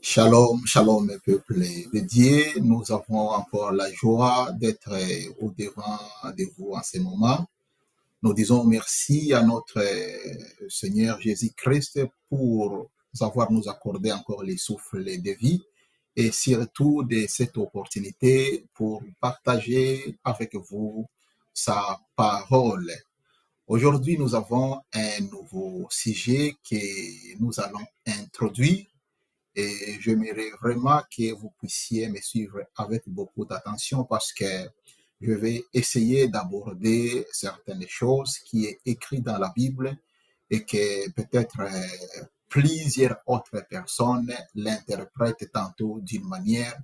Shalom, shalom, mes peuples de Dieu. Nous avons encore la joie d'être au-devant de vous en ce moment. Nous disons merci à notre Seigneur Jésus-Christ pour avoir nous accordé encore les souffles de vie et surtout de cette opportunité pour partager avec vous sa parole. Aujourd'hui, nous avons un nouveau sujet que nous allons introduire. Et j'aimerais vraiment que vous puissiez me suivre avec beaucoup d'attention parce que je vais essayer d'aborder certaines choses qui est écrites dans la Bible et que peut-être plusieurs autres personnes l'interprètent tantôt d'une manière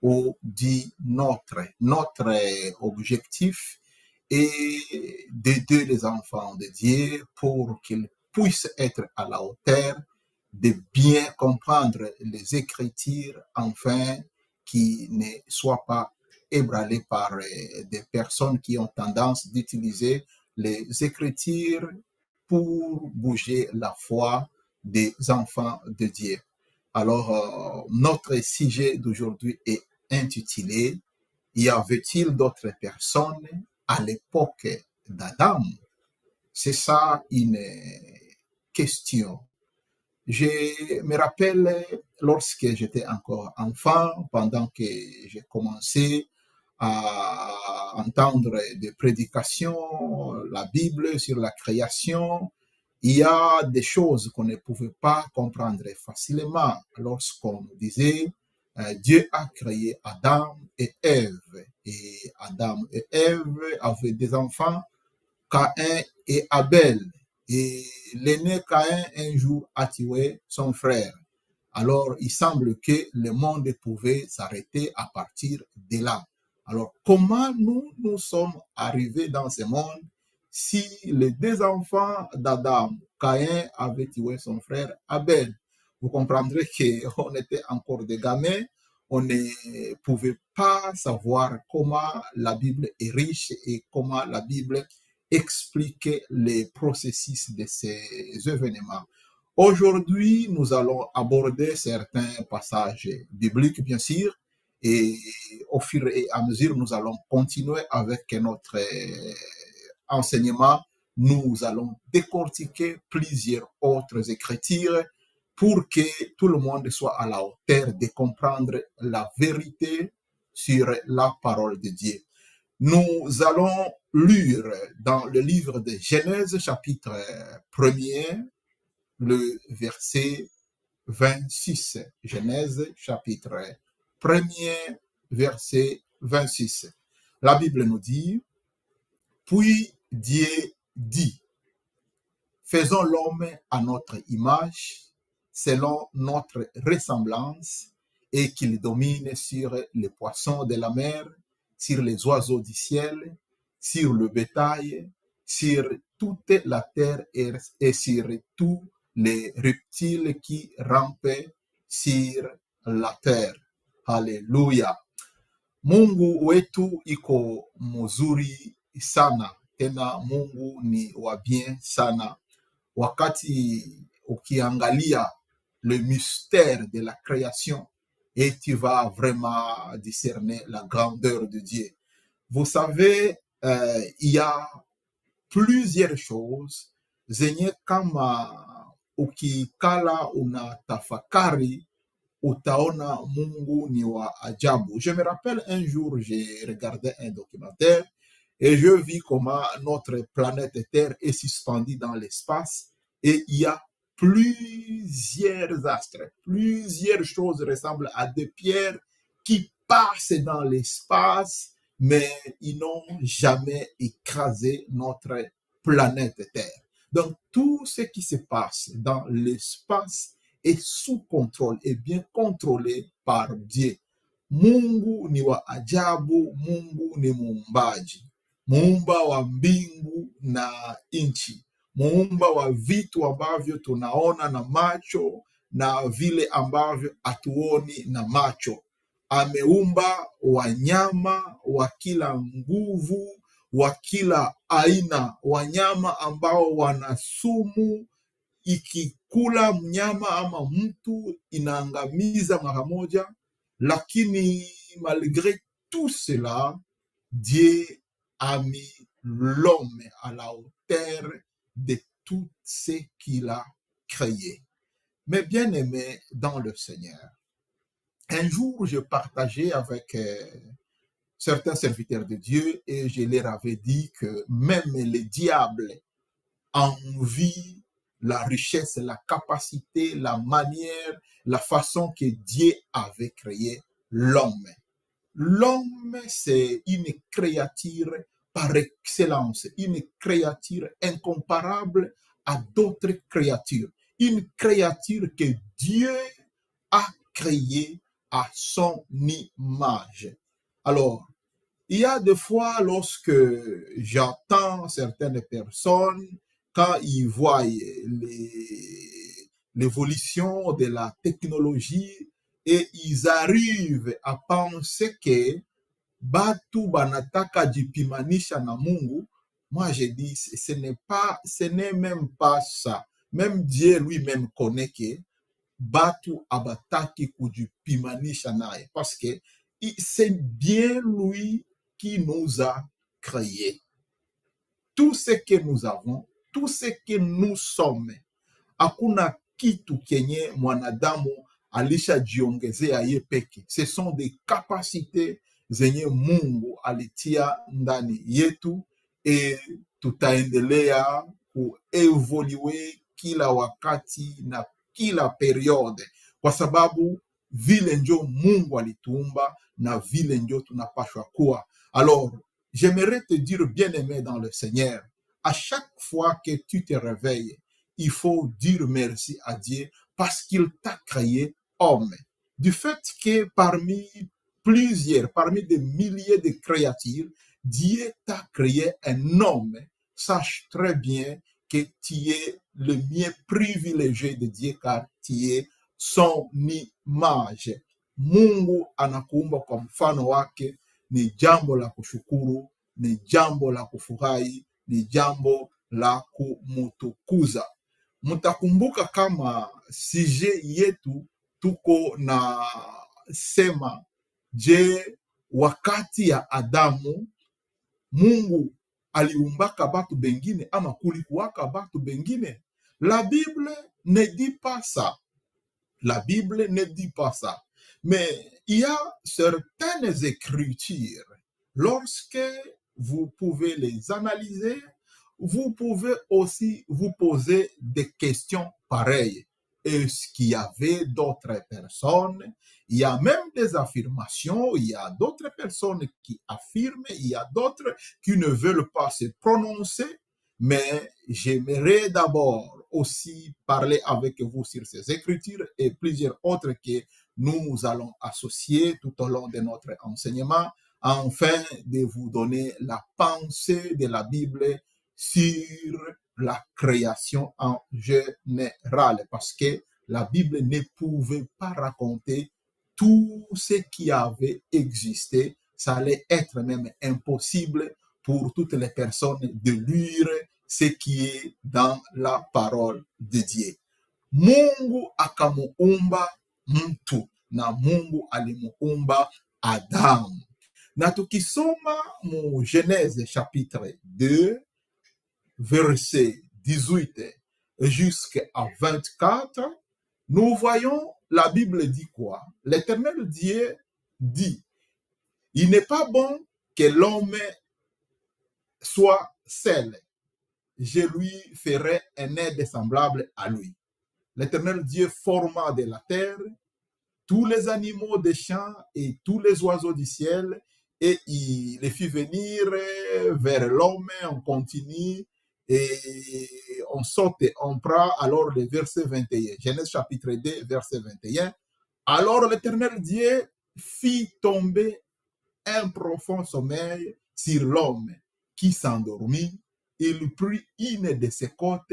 ou d'une autre. Notre objectif est d'aider les enfants de Dieu pour qu'ils puissent être à la hauteur de bien comprendre les Écritures, afin qu'ils ne soient pas ébranlés par des personnes qui ont tendance d'utiliser les Écritures pour bouger la foi des enfants de Dieu. Alors, notre sujet d'aujourd'hui est intitulé « Y avait-il d'autres personnes à l'époque d'Adam ?» C'est ça une question. Je me rappelle lorsque j'étais encore enfant, pendant que j'ai commencé à entendre des prédications, la Bible sur la création, il y a des choses qu'on ne pouvait pas comprendre facilement lorsqu'on disait Dieu a créé Adam et Ève. Et Adam et Ève avaient des enfants, Caïn et Abel. Et l'aîné Caïn, un jour, a tué son frère. Alors, il semble que le monde pouvait s'arrêter à partir de là. Alors, comment nous sommes arrivés dans ce monde si les deux enfants d'Adam, Caïn, avaient tué son frère Abel? Vous comprendrez qu'on était encore des gamins, on ne pouvait pas savoir comment la Bible est riche et comment la Bible expliquer les processus de ces événements. Aujourd'hui, nous allons aborder certains passages bibliques, bien sûr, et au fur et à mesure, nous allons continuer avec notre enseignement. Nous allons décortiquer plusieurs autres écritures pour que tout le monde soit à la hauteur de comprendre la vérité sur la parole de Dieu. Nous allons lire dans le livre de Genèse, chapitre 1er, le verset 26. Genèse, chapitre 1er, verset 26. La Bible nous dit, « Puis Dieu dit, faisons l'homme à notre image, selon notre ressemblance, et qu'il domine sur les poissons de la mer, sur les oiseaux du ciel, sur le bétail, sur toute la terre et sur tous les reptiles qui rampent sur la terre. » Haleluya. Mungu wetu iko mzuri sana, tena Mungu ni wa bien sana. Wakati ukiangalia le mystère de la création, et tu vas vraiment discerner la grandeur de Dieu. Vous savez, il y a plusieurs choses zenye kama ukikala unatafakari utaona Mungu ni wa ajabu. Je me rappelle un jour, j'ai regardé un documentaire et je vis comment notre planète Terre est suspendue dans l'espace et il y a plusieurs astres, plusieurs choses ressemblent à des pierres qui passent dans l'espace, mais ils n'ont jamais écrasé notre planète Terre. Donc, tout ce qui se passe dans l'espace est sous contrôle, est bien contrôlé par Dieu. Mungu ni wa ajabu, Mungu ni muumbaji, muumba wa mbingu na nchi, muumba wa vitu ambavyo tunaona na macho na vile ambavyo hatuoni na macho. Ameumba wanyama wa kila nguvu, wa kila aina, wanyama ambao wana sumu, ikikula mnyama ama mtu inaangamiza mara moja. Lakini malgré tout cela, Dieu a mis l'homme à la hauteur de tout ce qu'il a créé. Mais bien aimé dans le Seigneur, un jour je partageais avec certains serviteurs de Dieu et je leur avais dit que même le diable envie la richesse, la capacité, la manière, la façon que Dieu avait créé l'homme. L'homme, c'est une créature par excellence, une créature incomparable à d'autres créatures, une créature que Dieu a créée à son image. Alors, il y a des fois lorsque j'entends certaines personnes, quand ils voient l'évolution de la technologie et ils arrivent à penser que batu banataka jipimanisha na Mungu, moi je dis ce n'est même pas ça. Même Dieu lui-même connaît que batu abataki kujipimanisha naye parce que c'est bien lui qui nous a créés. Tout ce que nous avons, tout ce que nous sommes, hakuna kitu kenye mwanadamu alishajiongezea ye peke. Ce sont des capacités zenye Mungu alitia ndani yetu, e tutaendelea kuevolue kila wakati na kila periode, kwa sababu vile njo Mungu alituumba na vile njo tunapashwa kuwa. Alors, j'aimerais te dire, bien-aimé dans le Seigneur, à chaque fois que tu te réveilles, il faut dire merci à Dieu parce qu'il t'a créé homme. Du fait que parmi des milliers de créatures, Dieu t'a créé un homme. Sache très bien que tu es le mieux privilégié de Dieu car tu es son image. Mungu anakuumba kwa mfano wake. Ni jambo la kushukuru, ni jambo la kufurahi, ni jambo la kumutukuza. Mtakumbuka kama sije yetu tuko na sema, je, wakati ya Adamu Mungu aliumbaka batu bengine ama kulikuwaka batu bengine? La Bible ne dit pas ça. La Bible ne dit pas ça. Mais il y a certaines écritures, lorsque vous pouvez les analyser, vous pouvez aussi vous poser des questions pareilles. Est-ce qu'il y avait d'autres personnes? Il y a même des affirmations, il y a d'autres personnes qui affirment, il y a d'autres qui ne veulent pas se prononcer, mais j'aimerais d'abord aussi parler avec vous sur ces écritures et plusieurs autres que nous allons associer tout au long de notre enseignement, afin de vous donner la pensée de la Bible sur la création en général, parce que la Bible ne pouvait pas raconter tout ce qui avait existé. Ça allait être même impossible pour toutes les personnes de lire ce qui est dans la parole de Dieu. Mungu akamuumba mtu na Mungu alimuumba Adamu. Na tukisoma mu Genèse chapitre 2, verset 18 jusqu'à 24, nous voyons la Bible dit quoi? L'Éternel Dieu dit, il n'est pas bon que l'homme soit seul. Je lui ferai un aide semblable à lui. L'Éternel Dieu forma de la terre tous les animaux des champs et tous les oiseaux du ciel, et il les fit venir vers l'homme. On continue et on saute, on prend alors le verset 21. Genèse chapitre 2, verset 21. Alors l'Éternel Dieu fit tomber un profond sommeil sur l'homme qui s'endormit. Il prit une de ses côtes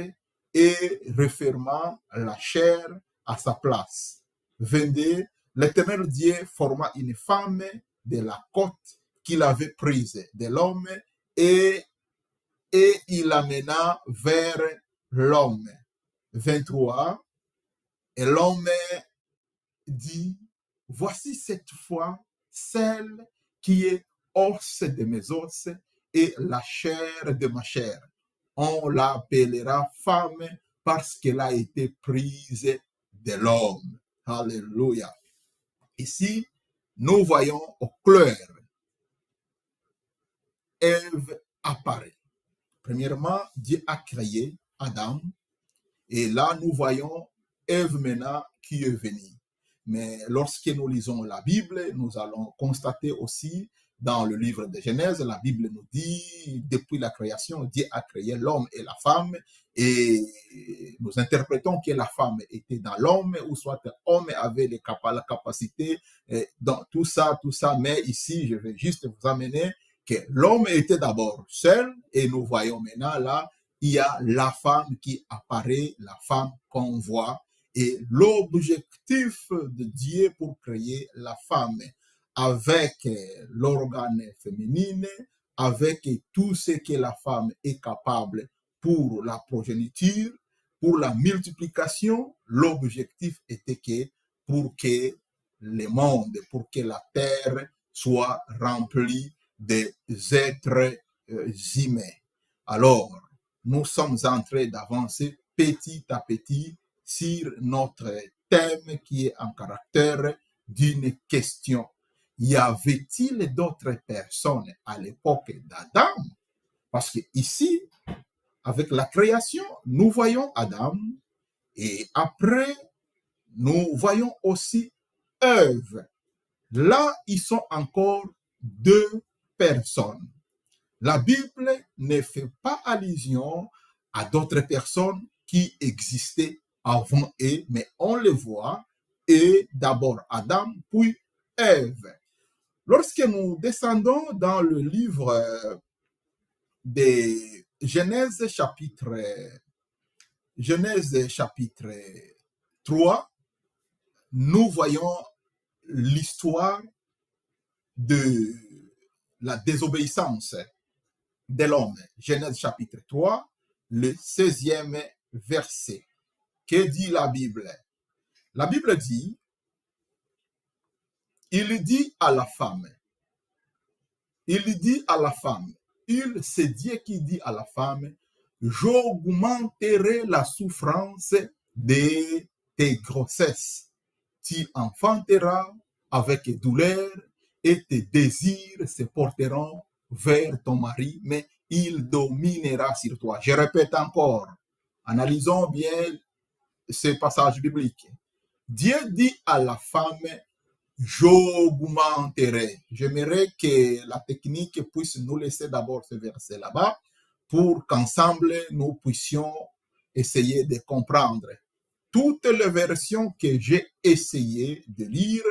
et referma la chair à sa place. 22, l'Éternel Dieu forma une femme de la côte qu'il avait prise de l'homme et il l'amena vers l'homme. 23, et l'homme dit, voici cette fois celle qui est os de mes os et la chair de ma chair. On l'appellera femme parce qu'elle a été prise de l'homme. Alléluia. Ici, nous voyons au clair, Ève apparaît. Premièrement, Dieu a créé Adam et là, nous voyons Ève maintenant qui est venue. Mais lorsque nous lisons la Bible, nous allons constater aussi dans le livre de Genèse, la Bible nous dit, depuis la création, Dieu a créé l'homme et la femme, et nous interprétons que la femme était dans l'homme, ou soit l'homme avait la capacité dans tout ça, mais ici, je vais juste vous amener que l'homme était d'abord seul, et nous voyons maintenant là, il y a la femme qui apparaît, la femme qu'on voit, et l'objectif de Dieu pour créer la femme, avec l'organe féminin, avec tout ce que la femme est capable pour la progéniture, pour la multiplication, l'objectif était que pour que le monde, pour que la terre soit remplie des êtres humains. Alors, nous sommes en train d'avancer petit à petit sur notre thème qui est en caractère d'une question. Y avait-il d'autres personnes à l'époque d'Adam? Parce que ici, avec la création, nous voyons Adam et après, nous voyons aussi Ève. Là, ils sont encore deux personnes. La Bible ne fait pas allusion à d'autres personnes qui existaient avant eux, mais on le voit, et d'abord Adam, puis Ève. Lorsque nous descendons dans le livre de Genèse chapitre 3, nous voyons l'histoire de la désobéissance de l'homme. Genèse chapitre 3, le 16e verset. Que dit la Bible? La Bible dit, il dit à la femme, c'est Dieu qui dit à la femme, j'augmenterai la souffrance de tes grossesses. Tu enfanteras avec douleur et tes désirs se porteront vers ton mari, mais il dominera sur toi. Je répète encore, analysons bien ce passage biblique. Dieu dit à la femme, j'augmenterai. J'aimerais que la technique puisse nous laisser d'abord ce verset là-bas pour qu'ensemble nous puissions essayer de comprendre. Toutes les versions que j'ai essayé de lire,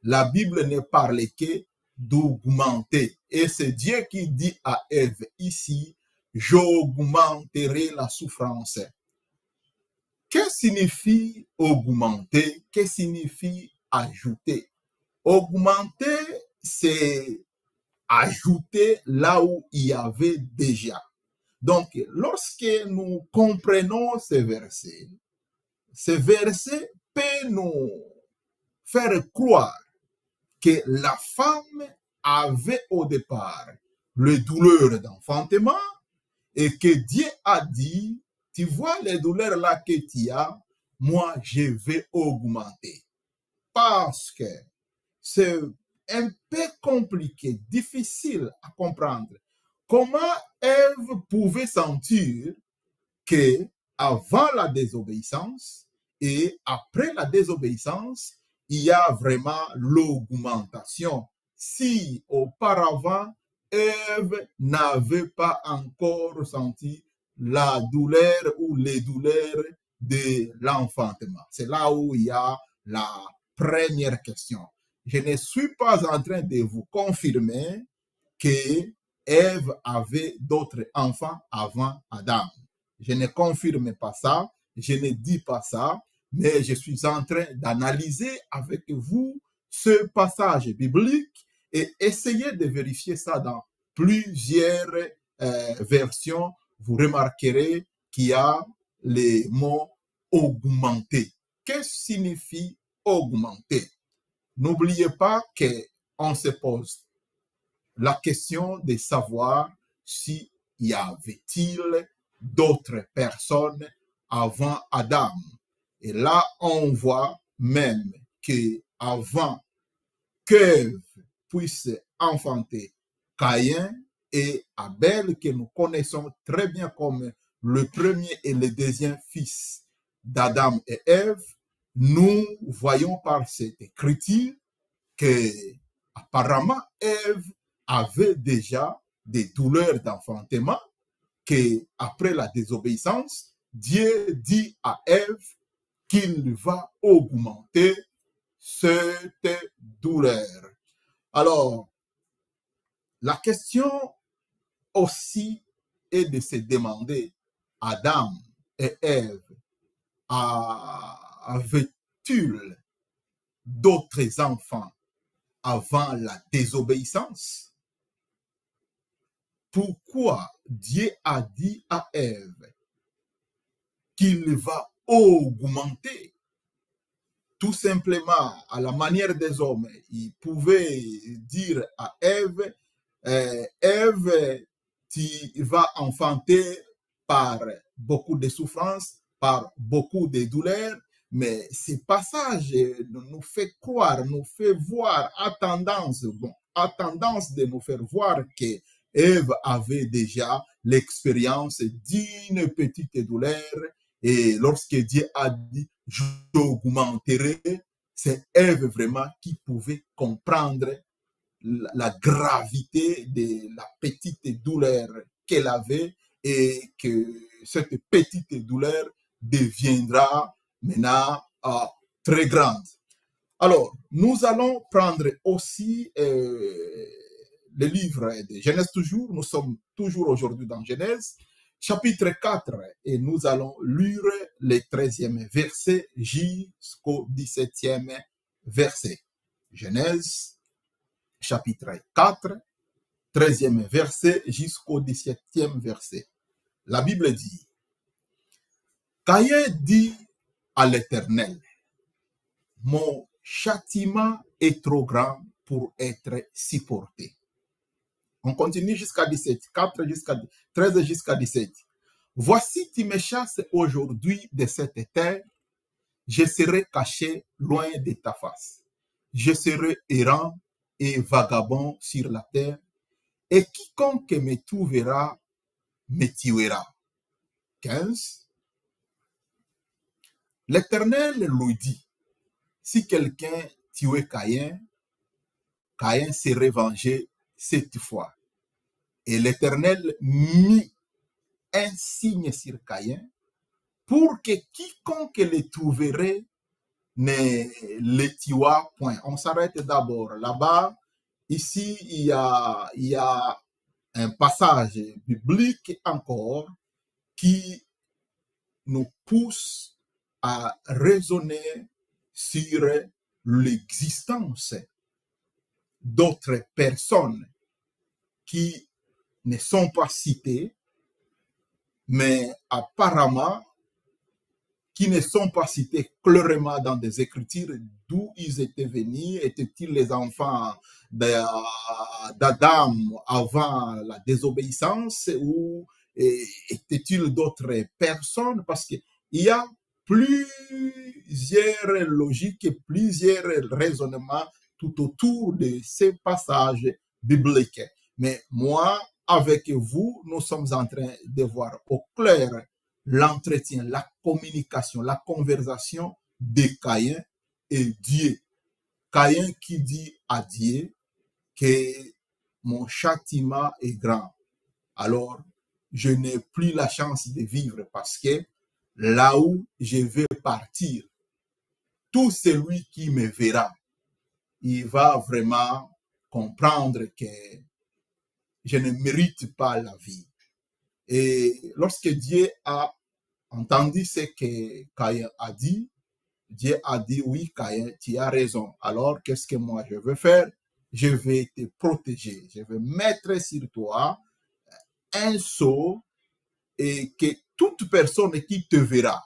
la Bible ne parle que d'augmenter. Et c'est Dieu qui dit à Ève ici, j'augmenterai la souffrance. Que signifie augmenter? Que signifie ajouter? Augmenter, c'est ajouter là où il y avait déjà. Donc, lorsque nous comprenons ces versets peut nous faire croire que la femme avait au départ le douleur d'enfantement et que Dieu a dit, tu vois les douleurs là que tu as, moi je vais augmenter. Parce que c'est un peu compliqué, difficile à comprendre. Comment Ève pouvait sentir que avant la désobéissance et après la désobéissance, il y a vraiment l'augmentation. Si auparavant, Ève n'avait pas encore senti la douleur ou les douleurs de l'enfantement. C'est là où il y a la première question. Je ne suis pas en train de vous confirmer que Ève avait d'autres enfants avant Adam. Je ne confirme pas ça, je ne dis pas ça, mais je suis en train d'analyser avec vous ce passage biblique et essayer de vérifier ça dans plusieurs versions. Vous remarquerez qu'il y a les mots augmenter. Qu'est-ce que signifie augmenter? N'oubliez pas qu'on se pose la question de savoir s'il y avait-il d'autres personnes avant Adam. Et là, on voit même qu'avant qu'Ève puisse enfanter Caïn et Abel, que nous connaissons très bien comme le premier et le deuxième fils d'Adam et Ève, nous voyons par cette écriture que apparemment Ève avait déjà des douleurs d'enfantement, que après la désobéissance, Dieu dit à Ève qu'il va augmenter cette douleur. Alors, la question aussi est de se demander, Adam et Ève avaient-ils d'autres enfants avant la désobéissance? Pourquoi Dieu a dit à Ève qu'il va augmenter? Tout simplement, à la manière des hommes, il pouvait dire à Ève, Ève, tu vas enfanter par beaucoup de souffrances, par beaucoup de douleurs, mais ce passage nous fait croire, nous fait voir à tendance de nous faire voir que Ève avait déjà l'expérience d'une petite douleur, et lorsque Dieu a dit j'augmenterai, c'est Ève vraiment qui pouvait comprendre la gravité de la petite douleur qu'elle avait et que cette petite douleur deviendra maintenant très grande. Alors, nous allons prendre aussi le livre de Genèse toujours. Nous sommes toujours aujourd'hui dans Genèse, chapitre 4, et nous allons lire le 13e verset jusqu'au 17e verset. Genèse, chapitre 4, 13e verset jusqu'au 17e verset. La Bible dit, Caïn dit à l'Éternel, mon châtiment est trop grand pour être supporté. On continue jusqu'à 17, 4 jusqu'à 13 jusqu'à 17. Voici, tu me chasses aujourd'hui de cette terre, je serai caché loin de ta face. Je serai errant et vagabond sur la terre, et quiconque me trouvera me tuera. 15. L'Éternel lui dit, si quelqu'un tuait Caïn, Caïn serait vengé 7 fois. Et l'Éternel mit un signe sur Caïn pour que quiconque le trouverait ne le tuât point. On s'arrête d'abord là-bas. Ici, il y a un passage biblique encore qui nous pousse à raisonner sur l'existence d'autres personnes qui ne sont pas citées, mais apparemment qui ne sont pas cités clairement dans des écritures, d'où ils étaient venus. Étaient-ils les enfants d'Adam avant la désobéissance, ou étaient-ils d'autres personnes? Parce qu'il y a plusieurs logiques et plusieurs raisonnements tout autour de ces passages bibliques. Mais moi, avec vous, nous sommes en train de voir au clair l'entretien, la communication, la conversation de Caïn et Dieu. Caïn qui dit à Dieu que mon châtiment est grand. Alors, je n'ai plus la chance de vivre parce que là où je vais partir, tout celui qui me verra, il va vraiment comprendre que je ne mérite pas la vie. Et lorsque Dieu a entendu ce que Caïn a dit, Dieu a dit, oui, Caïn, tu as raison. Alors, qu'est-ce que moi je veux faire? Je vais te protéger. Je vais mettre sur toi un sceau et que toute personne qui te verra,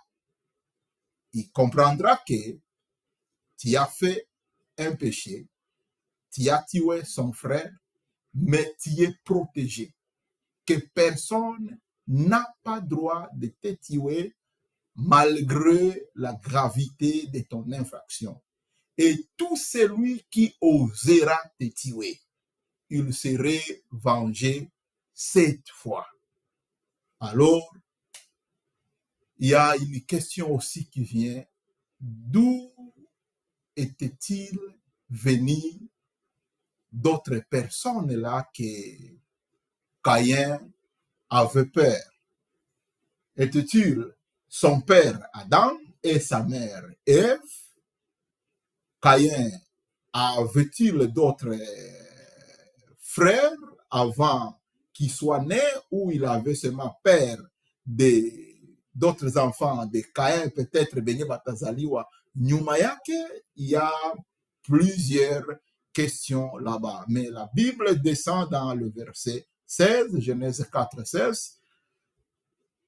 il comprendra que tu as fait un péché, tu as tué son frère, mais tu es protégé. Que personne n'a pas droit de te tuer malgré la gravité de ton infraction. Et tout celui qui osera te tuer, il serait vengé 7 fois. Alors, il y a une question aussi qui vient. D'où était-il venu d'autres personnes là que Caïn avait peur? Était-il son père Adam et sa mère Ève? Caïn avait-il d'autres frères avant qu'il soit né, ou il avait seulement père d'autres enfants de Caïn, peut-être Benye Batazaliwa nyuma yake? Il y a plusieurs questions là-bas. Mais la Bible descend dans le verset 16, Genèse 4, 16.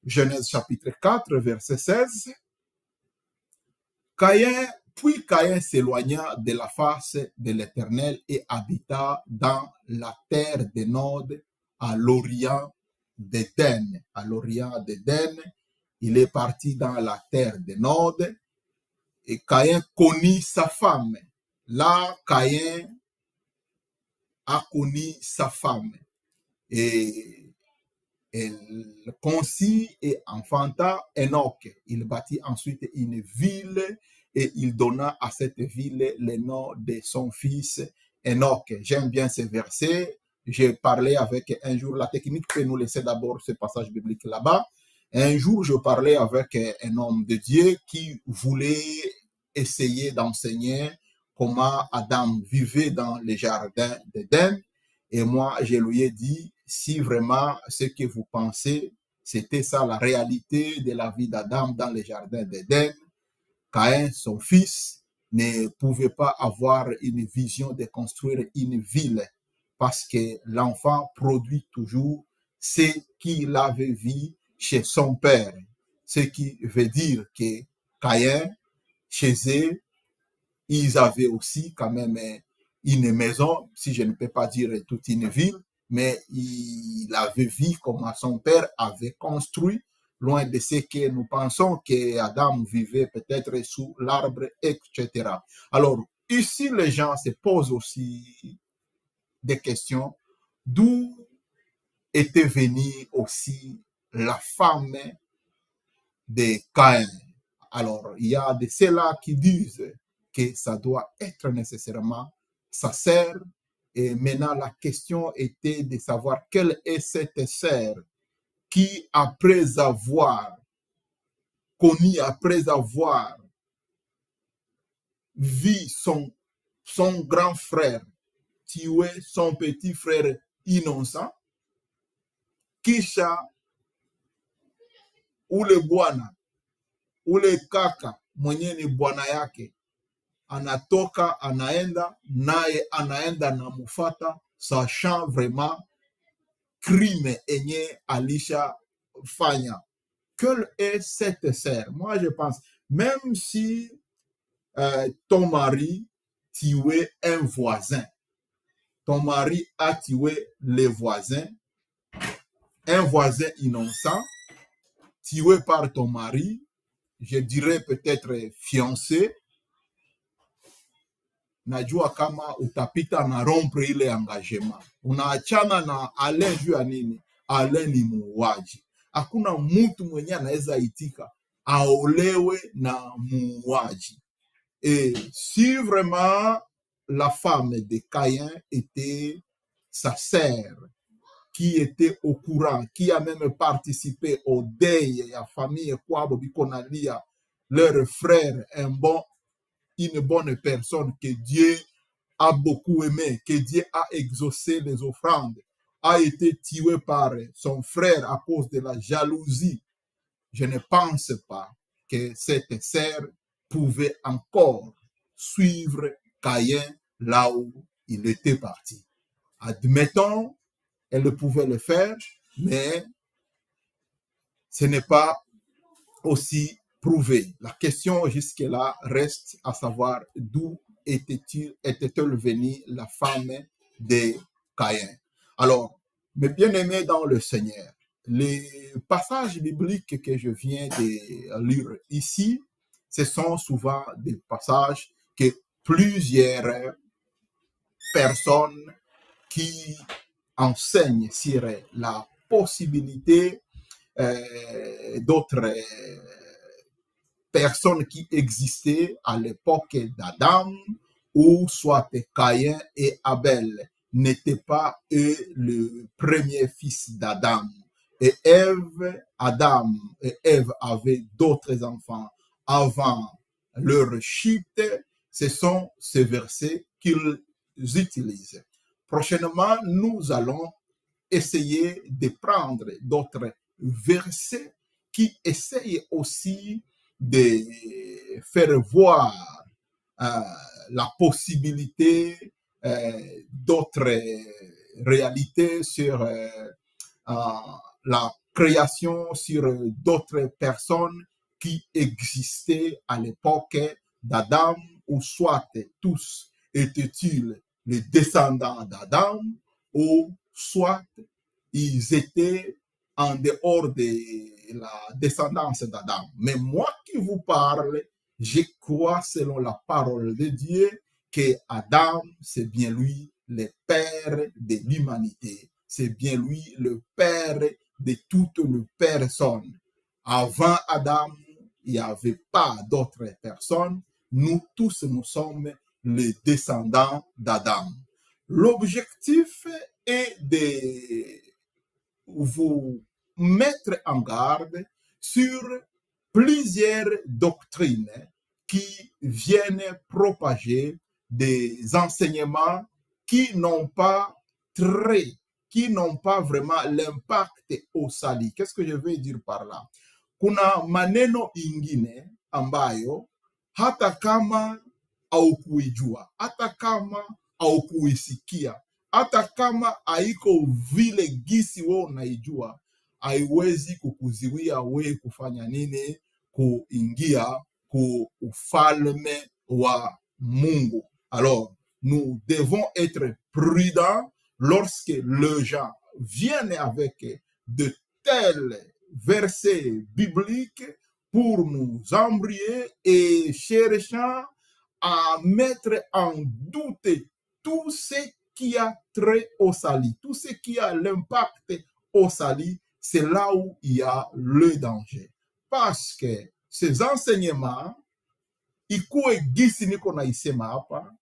Genèse chapitre 4, verset 16. Puis Caïn s'éloigna de la face de l'Éternel et habita dans la terre de Nod, à l'orient d'Éden. À l'orient d'Éden, il est parti dans la terre de Nod et Caïn connut sa femme. Là, Caïn a connu sa femme et elle conçut et enfanta Enoch. Il bâtit ensuite une ville et il donna à cette ville le nom de son fils Enoch. J'aime bien ces versets. J'ai parlé avec un jour, la technique peut nous laisser d'abord ce passage biblique là-bas. Un jour, je parlais avec un homme de Dieu qui voulait essayer d'enseigner comment Adam vivait dans le jardin d'Éden. Et moi, je lui ai dit, si vraiment ce que vous pensez, c'était ça la réalité de la vie d'Adam dans le jardin d'Éden, Caïn, son fils, ne pouvait pas avoir une vision de construire une ville parce que l'enfant produit toujours ce qu'il avait vu chez son père. Ce qui veut dire que Caïn, chez eux, ils avaient aussi quand même une maison, si je ne peux pas dire toute une ville, mais il avait vu comment son père avait construit, loin de ce que nous pensons qu'Adam vivait peut-être sous l'arbre, etc. Alors, ici, les gens se posent aussi des questions. D'où était venue aussi la femme de Caïn? Alors, il y a de ceux-là qui disent que ça doit être nécessairement sa sœur. Et maintenant, la question était de savoir quelle est cette sœur qui, après avoir connu, après avoir vu son grand frère tuer son petit frère innocent, kisha ule bwana, ule kaka mwenye ni bwana yake anatoka anaenda naye anaenda na mufata, sachant vraiment crime enye alisha fanya. Quelle est cette sœur? Moi, je pense, même si ton mari tuait un voisin, ton mari a tué les voisins, un voisin innocent, tué par ton mari, je dirais peut-être fiancé, najua kama utapita na rompre ile engagement. Unaachana na Alain juu ya nini? Alain ni muuaji. Hakuna mtu mwenye anaweza itika aolewe na muuaji. Et si vraiment la femme de Caïn était sa sœur, qui était au courant, qui a même participé au deuil et à la famille Kwabo Bikonalia, leur frère, une bonne personne que Dieu a beaucoup aimé, que Dieu a exaucé les offrandes, a été tué par son frère à cause de la jalousie. Je ne pense pas que cette sœur pouvait encore suivre Caïn là où il était parti. Admettons, elle pouvait le faire, mais ce n'est pas aussi prouvé. La question jusque-là reste à savoir d'où était-elle venue la femme de Caïn. Alors, mes bien-aimés dans le Seigneur, les passages bibliques que je viens de lire ici, ce sont souvent des passages que plusieurs personnes qui enseignent sur la possibilité d'autres personnes qui existaient à l'époque d'Adam, ou soit Caïn et Abel n'étaient pas eux le premier fils d'Adam. Et Adam et Ève avaient d'autres enfants avant leur chute. Ce sont ces versets qu'ils utilisent. Prochainement, nous allons essayer de prendre d'autres versets qui essayent aussi de faire voir la possibilité d'autres réalités sur la création, sur d'autres personnes qui existaient à l'époque d'Adam, ou soit tous étaient-ils les descendants d'Adam, ou soit ils étaient en dehors de la descendance d'Adam. Mais moi qui vous parle, je crois selon la parole de Dieu que Adam, c'est bien lui le père de l'humanité. C'est bien lui le père de toutes les personnes. Avant Adam, il n'y avait pas d'autres personnes. Nous tous, nous sommes les descendants d'Adam. L'objectif est de vous mettre en garde sur plusieurs doctrines qui viennent propager des enseignements qui n'ont pas vraiment l'impact au salut. Qu'est-ce que je veux dire par là? Kuna maneno ingine ambayo hata kama haukuijua, hata kama haukuisikia, hata kama haiko vile gisi wewe unaijua, haiwezi kukuziwia wewe kufanya nini? Kuingia ku ufalme wa Mungu. Alors, nous devons être prudents lorsque les gens viennent avec de tels versets bibliques pour nous embrouiller et cherchant à mettre en doute tout ce qui a trait au salut, tout ce qui a l'impact au salut. C'est là où il y a le danger. Parce que ces enseignements, ikuwe gisi niko naisema hapa,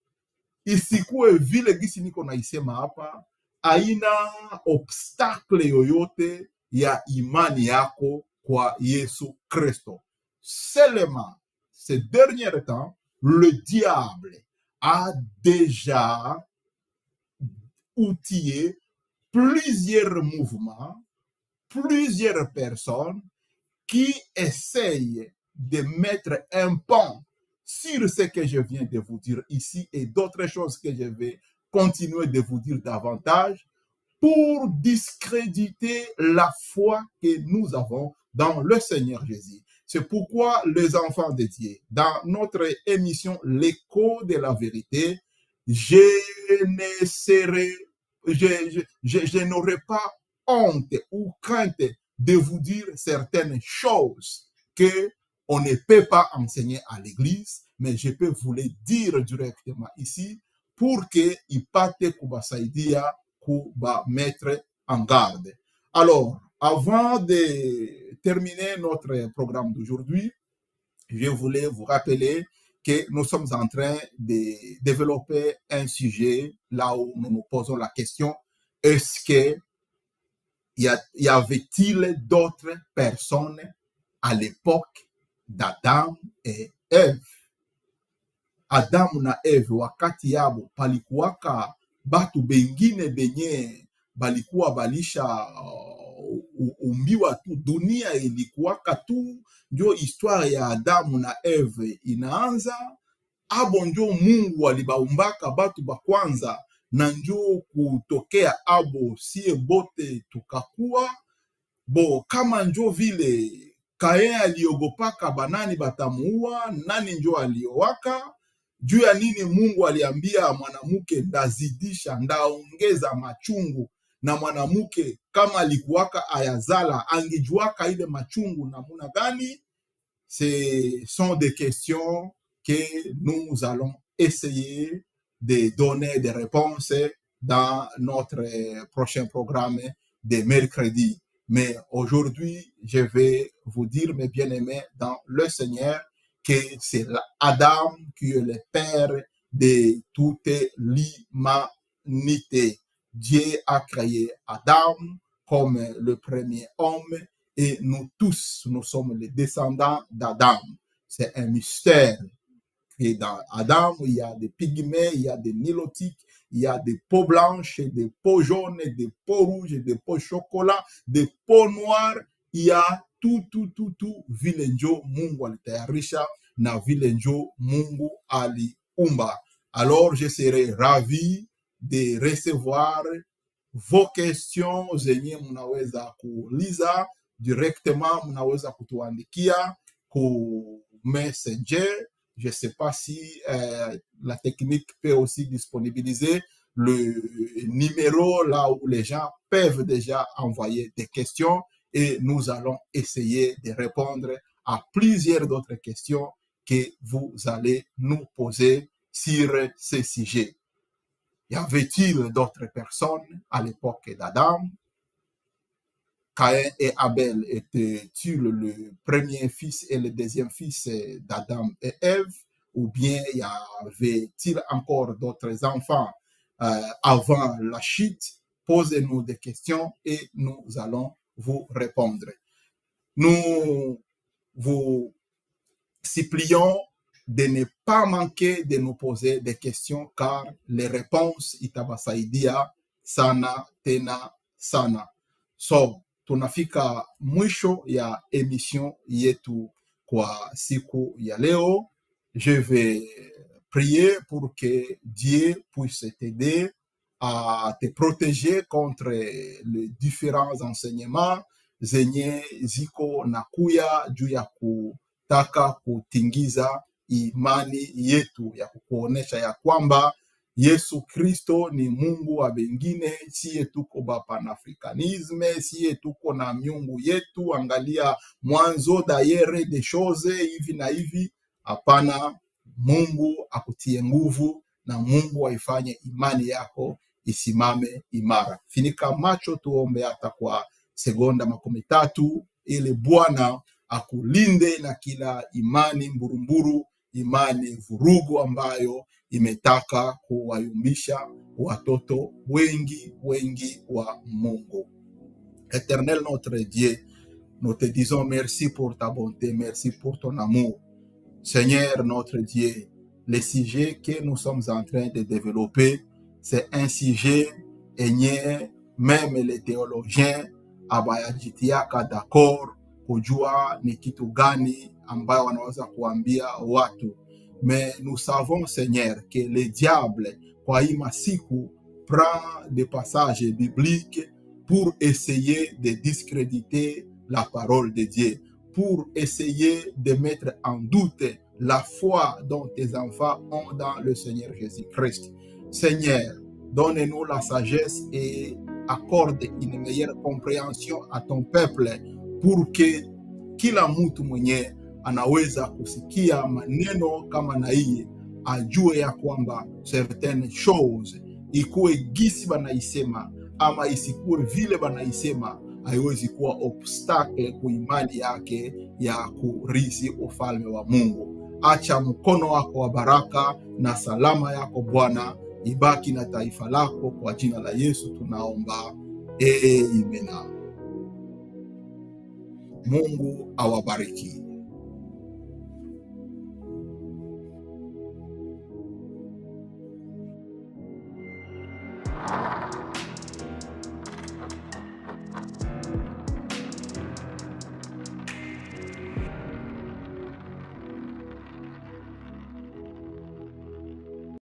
isikuwe vile gisi niko naisema hapa, haina obstacle yoyote ya imani yako kwa Yesu Kristo. Seulement, ces derniers temps, le diable a déjà outillé plusieurs mouvements, plusieurs personnes qui essayent de mettre un pont sur ce que je viens de vous dire ici et d'autres choses que je vais continuer de vous dire davantage pour discréditer la foi que nous avons dans le Seigneur Jésus. C'est pourquoi les enfants de Dieu, dans notre émission L'écho de la vérité, je n'aurai pas honte ou crainte de vous dire certaines choses que on ne peut pas enseigner à l'église, mais je peux vous les dire directement ici pour que ipate kubasaidia kuba mettre en garde. Alors, avant de terminer notre programme d'aujourd'hui, je voulais vous rappeler que nous sommes en train de développer un sujet là où nous nous posons la question, est-ce que y avait-il d'autres personnes à l'époque d'Adam et Ève? Adam na Eve wakati yabo palikuwaka batu bengine benye balikuwa balisha umbiwa tu, dunia ilikuwaka tu, njo histoire ya Adamu na Eve inaanza. Abo njo Mungu alibaumbaka batu ba kwanza, na njo kutokea abo sie bote tukakuwa. Bo kama njo vile Kain aliogopaka banani batamuua, nani njo aliowaka? Juu ya nini Mungu aliambia mwanamuke ndazidisha, ndaongeza machungu, na mwanamuke kama alikuwaka ayazala angejuaka ile machungu namuna gani? Ce sont des questions que nous allons essayer de donner des réponses dans notre prochain programme de mercredi. Mais aujourd'hui, je vais vous dire, mes bien-aimés, dans le Seigneur, que c'est Adam qui est le père de toute l'humanité. Dieu a créé Adam comme le premier homme, et nous tous, nous sommes les descendants d'Adam. C'est un mystère. Et dans Adam, il y a des pygmées, il y a des nilotiques, il y a des peaux blanches, des peaux jaunes, des peaux rouges, des peaux chocolat, des peaux noires. Il y a tout. Vilenjo Mungu alitayarisha na vilenjo Mungu aliumba. Alors, je serai ravi de recevoir vos questions zenye mnaweza kuuliza directement, mnaweza kutuandikia ku Messenger. Je ne sais pas si la technique peut aussi disponibiliser le numéro là où les gens peuvent déjà envoyer des questions, et nous allons essayer de répondre à plusieurs d'autres questions que vous allez nous poser sur ce sujet. Y avait-il d'autres personnes à l'époque d'Adam? Caïn et Abel étaient-ils le premier fils et le deuxième fils d'Adam et Ève? Ou bien y avait-il encore d'autres enfants avant la chute? Posez-nous des questions et nous allons vous répondre. Nous vous supplions de ne pas manquer de nous poser des questions, car les réponses itabasaidia sana tena sana. So, tunafika mwisho ya émission yetu kwa siku ya leo. Je vais prier pour que Dieu puisse t'aider à te protéger contre les différents enseignements zenye ziko nakuya juu ya kutaka kutingiza imani yetu, ya kukuonesha ya kwamba Yesu Kristo ni Mungu wa bengine, siye tuko ba panafricanisme, siye tuko na miungu yetu, angalia mwanzo dayere de chose hivi na hivi. Hapana, Mungu akutie nguvu na Mungu aifanye imani yako isimame imara. Finika macho tuombe hata kwa sekonda 30 ili Bwana akulinde na kila imani mburumburu, imani vurugu ambayo imetaka kuwayumbisha watoto wengi wa Mungu. Éternel notre Dieu, nous te disons merci pour ta bonté, merci pour ton amour. Seigneur notre Dieu, le sujet que nous sommes en train de développer, c'est un sujet enye même les théologiens abayajitiaka d'accord kujua ni kitu gani ambayo wanaweza kuambia watu. Mais nous savons, Seigneur, que le diable, kwa hii masiku, prend des passages bibliques pour essayer de discréditer la parole de Dieu, pour essayer de mettre en doute la foi dont tes enfants ont dans le Seigneur Jésus-Christ. Seigneur, donne-nous la sagesse et accorde une meilleure compréhension à ton peuple, pour que kila mtu mwenye anaweza kusikia maneno kama na hii ajue ya kwamba certaines choses ikuwe gisi banaisema ama isikuwe vile banaisema, haiwezi kuwa obstacle ku imani yake ya kurisi ufalme wa Mungu. Acha mkono wako wa baraka na salama yako Bwana ibaki na taifa lako, kwa jina la Yesu tunaomba, amen. Mungu awabariki.